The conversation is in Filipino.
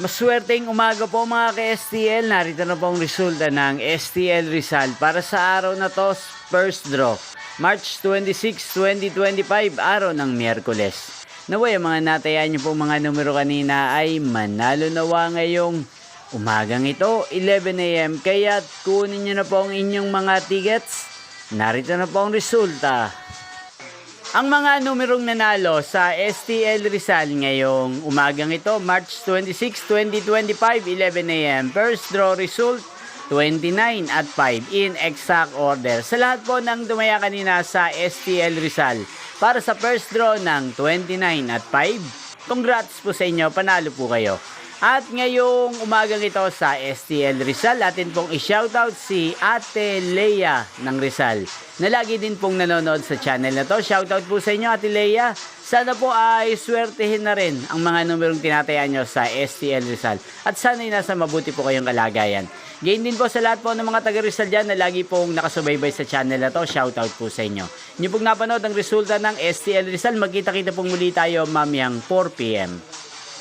Maswerteng umaga po mga ka-STL. Narito na po ang resulta ng STL Rizal para sa araw na to, first draw. March 26, 2025, araw ng Miyerkules. Naway ang mga natayan niyo po mga numero kanina ay manalo nawa ngayong umagang ito, 11 AM. Kaya kunin niyo na po ang inyong mga tickets. Narito na po ang resulta. Ang mga numerong nanalo sa STL Rizal ngayong umagang ito, March 26, 2025, 11 AM. First draw result, 29 at 5 in exact order. Sa lahat po ng dumaya kanina sa STL Rizal para sa first draw ng 29 at 5, congrats po sa inyo, panalo po kayo. At ngayong umagang ito sa STL Rizal, atin pong i-shoutout si Ate Leia ng Rizal na lagi din pong nanonood sa channel na to. Shoutout po sa inyo, Ate Leia. Sana po ay swertehin na rin ang mga numerong tinatayan nyo sa STL Rizal. At sana ay nasa mabuti po kayong kalagayan. Gain din po sa lahat po ng mga taga Rizal dyan na lagi pong nakasubaybay sa channel na to. Shoutout po sa inyo. Inyo pong napanood ang resulta ng STL Rizal. Magkita-kita pong muli tayo mamayang 4 PM.